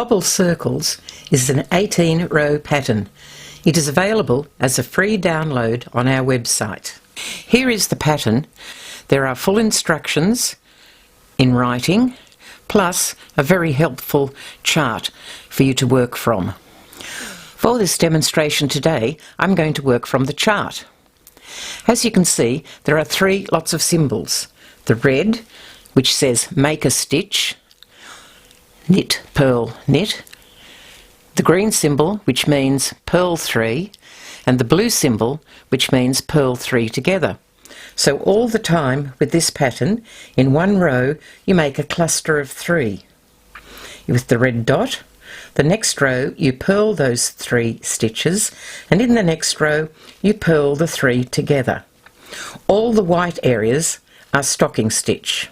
Bobble Circles is an 18-row pattern. It is available as a free download on our website. Here is the pattern. There are full instructions in writing, plus a very helpful chart for you to work from. For this demonstration today, I'm going to work from the chart. As you can see, there are three lots of symbols. The red, which says make a stitch, knit, purl, knit. The green symbol, which means purl 3, and the blue symbol, which means purl 3 together. So all the time with this pattern, in one row, you make a cluster of 3. With the red dot, the next row you purl those 3 stitches, and in the next row you purl the 3 together. All the white areas are stocking stitch.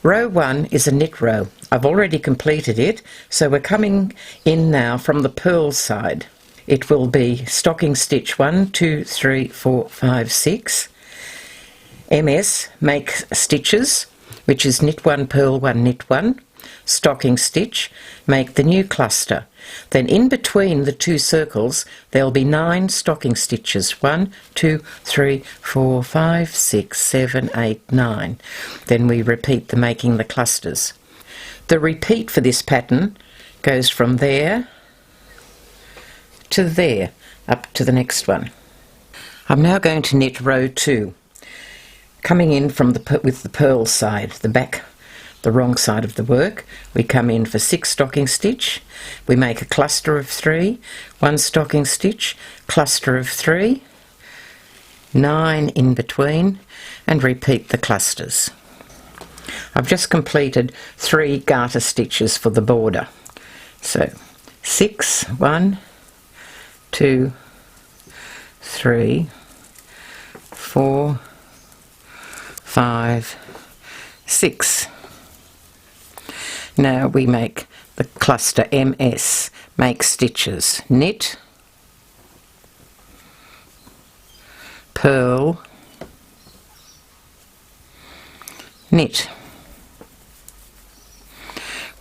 Row 1 is a knit row. I've already completed it, so we're coming in now from the purl side. It will be stocking stitch 1, 2, 3, 4, 5, 6. MS, make stitches, which is knit 1, purl 1, knit 1. Stocking stitch, make the new cluster. Then in between the two circles there'll be 9 stocking stitches. 1, 2, 3, 4, 5, 6, 7, 8, 9. Then we repeat the making the clusters. The repeat for this pattern goes from there to there, up to the next one. I'm now going to knit row 2, coming in from with the purl side, the back, the wrong side of the work. We come in for 6 stocking stitch, we make a cluster of 3, 1 stocking stitch, cluster of 3, 9 in between, and repeat the clusters. I've just completed 3 garter stitches for the border. So 6, 1, 2, 3, 4, 5, 6. Now we make the cluster MS, make stitches, knit, purl, knit,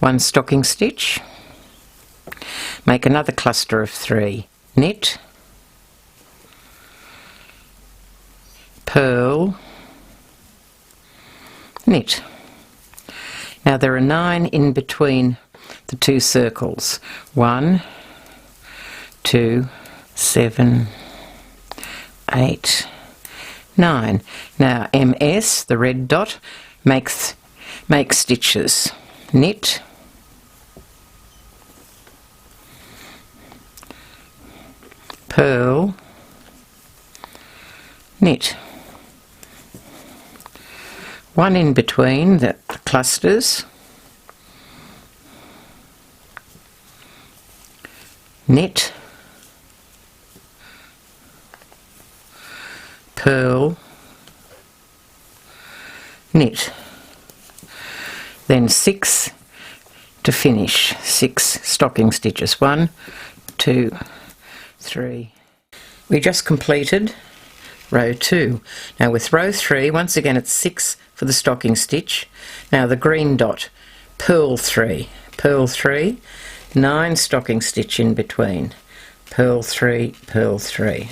1 stocking stitch, make another cluster of 3, knit, purl, knit. Now there are 9 in between the two circles. 1, 2, 7, 8, 9. Now MS, the red dot, make stitches. Knit, purl, knit. 1 in between the clusters, knit, purl, knit. Then 6 to finish, 6 stocking stitches. 1, 2, 3. We just completed row 2. Now with row 3, once again it's 6 for the stocking stitch. Now the green dot, purl 3, 9 stocking stitch in between, purl 3, purl 3.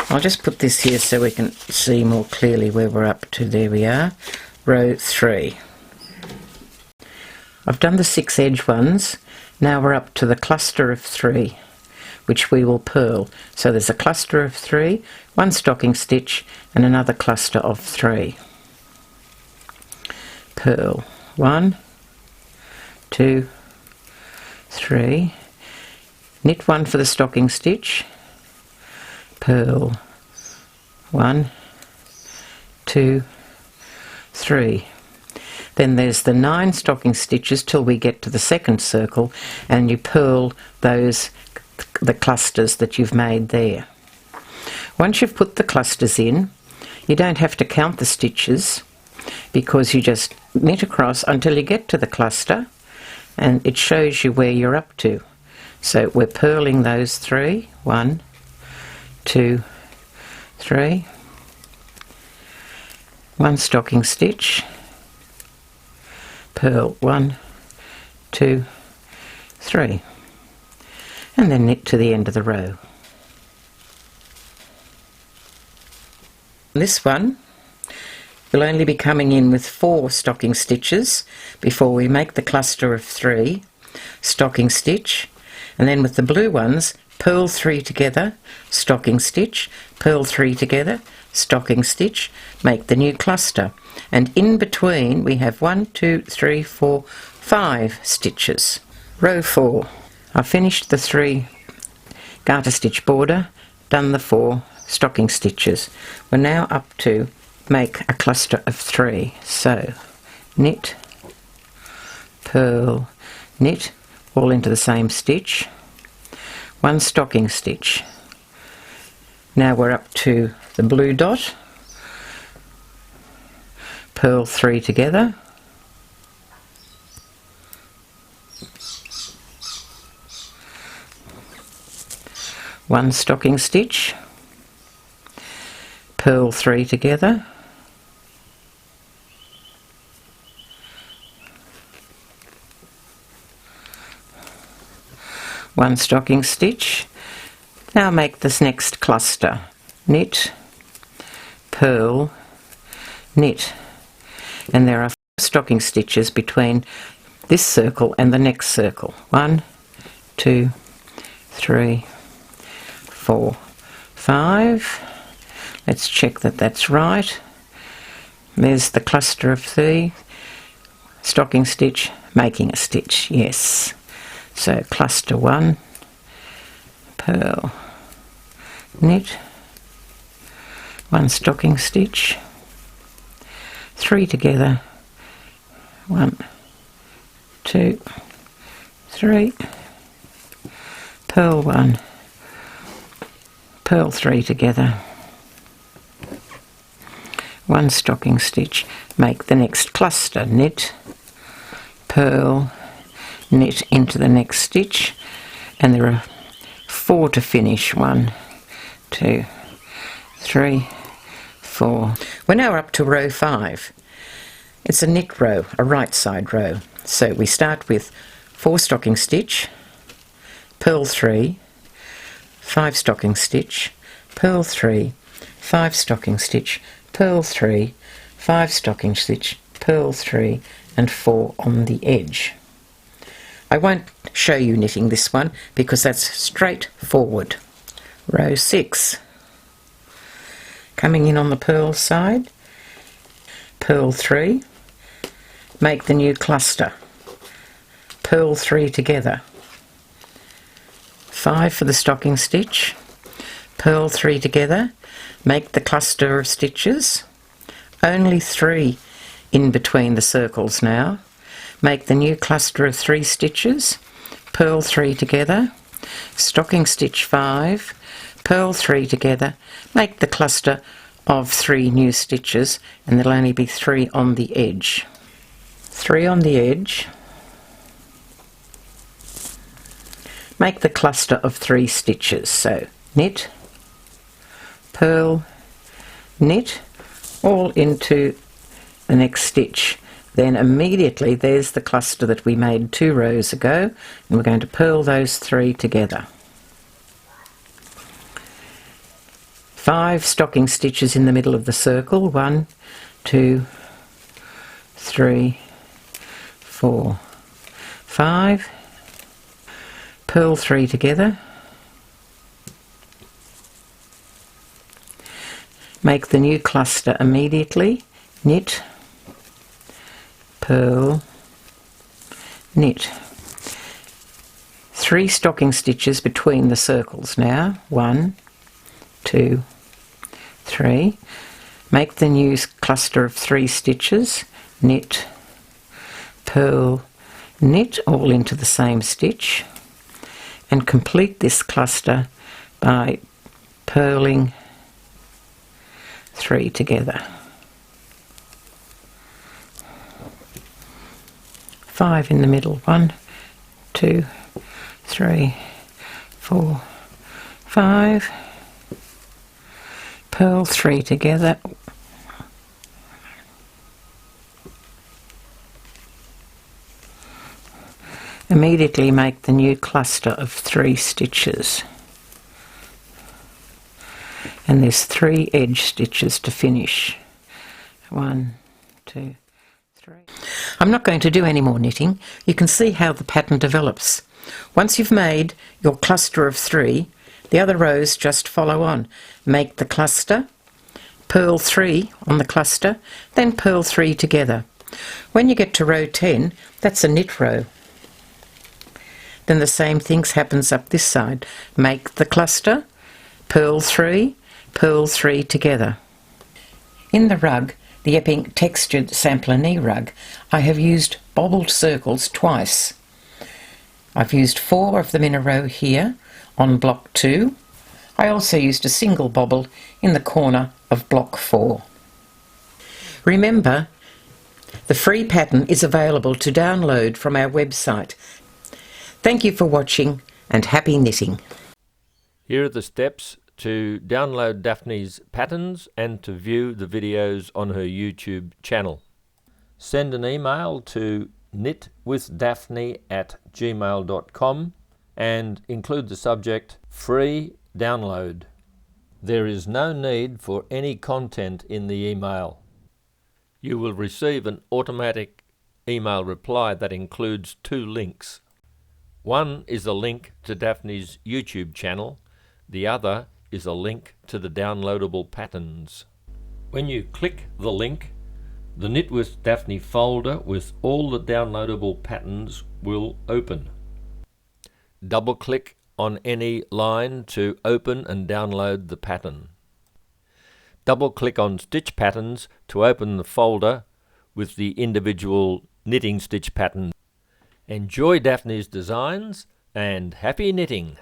I'll just put this here so we can see more clearly where we're up to. There we are, row 3. I've done the 6 edge ones. Now we're up to the cluster of 3, which we will purl. So there's a cluster of 3, 1 stocking stitch, and another cluster of 3. Purl 1, 2, 3, knit 1 for the stocking stitch, purl 1, 2, 3. Then there's the 9 stocking stitches till we get to the second circle, and you purl the clusters that you've made there. Once you've put the clusters in, you don't have to count the stitches, because you just knit across until you get to the cluster, and it shows you where you're up to. So we're purling those 3, 1, 2, 3, 1 stocking stitch, purl 1, 2, 3, and then knit to the end of the row. This one will only be coming in with 4 stocking stitches before we make the cluster of 3, stocking stitch, and then with the blue ones, purl 3 together, stocking stitch, purl 3 together, stocking stitch, make the new cluster, and in between we have 1, 2, 3, 4, 5 stitches. Row 4. I've finished the 3 garter stitch border, done the 4 stocking stitches. We're now up to make a cluster of 3. So knit, purl, knit, all into the same stitch, 1 stocking stitch. Now we're up to the blue dot, purl 3 together, one stocking stitch, purl 3 together, one stocking stitch. Now make this next cluster, knit, purl, knit, and there are 4 stocking stitches between this circle and the next circle. 1, 2, 3, 4, 5. Let's check that that's right. There's the cluster of 3, stocking stitch, making a stitch, yes. So cluster 1, purl, knit, 1 stocking stitch, 3 together, 1, 2, 3, purl 1, purl 3 together, 1 stocking stitch, make the next cluster, knit, purl, knit into the next stitch, and there are 4 to finish. 1, 2, 3, 4. We're now up to row 5. It's a knit row, a right side row. So we start with 4 stocking stitch, purl 3, 5 stocking stitch, purl 3, 5 stocking stitch, purl 3, 5 stocking stitch, purl 3, and 4 on the edge. I won't show you knitting this one because that's straightforward. Row 6. Coming in on the purl side, purl 3, make the new cluster, purl 3 together, 5 for the stocking stitch, purl 3 together, make the cluster of stitches, only 3 in between the circles now. Make the new cluster of 3 stitches, purl 3 together, stocking stitch 5, purl 3 together, make the cluster of 3 new stitches, and there'll only be 3 on the edge. 3 on the edge, make the cluster of 3 stitches, so knit, purl, knit, all into the next stitch. Then immediately there's the cluster that we made 2 rows ago, and we're going to purl those 3 together. 5 stocking stitches in the middle of the circle, 1, 2, 3, 4, 5, purl 3 together, make the new cluster immediately, knit, purl, knit, 3 stocking stitches between the circles now, 1, 2, 3, make the new cluster of 3 stitches, knit, purl, knit, all into the same stitch, and complete this cluster by purling 3 together. 5 in the middle, 1, 2, 3, 4, 5, purl 3 together, Immediately make the new cluster of 3 stitches. And there's 3 edge stitches to finish. 1, 2, 3. I'm not going to do any more knitting. You can see how the pattern develops. Once you've made your cluster of 3, the other rows just follow on. Make the cluster, purl 3 on the cluster, then purl 3 together. When you get to row 10, that's a knit row. Then the same thing happens up this side. Make the cluster, purl 3 together. In the rug, the Epping textured sampler knee rug, I have used bobbled circles twice. I've used 4 of them in a row here on block 2. I also used a single bobble in the corner of block 4. Remember, the free pattern is available to download from our website. Thank you for watching and happy knitting. Here are the steps to download Daphne's patterns and to view the videos on her YouTube channel. Send an email to knitwithdaphne@gmail.com and include the subject Free Download. There is no need for any content in the email. You will receive an automatic email reply that includes 2 links. One is a link to Daphne's YouTube channel, the other is a link to the downloadable patterns. When you click the link, the Knit with Daphne folder with all the downloadable patterns will open. Double-click on any line to open and download the pattern. Double-click on Stitch Patterns to open the folder with the individual knitting stitch patterns. Enjoy Daphne's designs and happy knitting!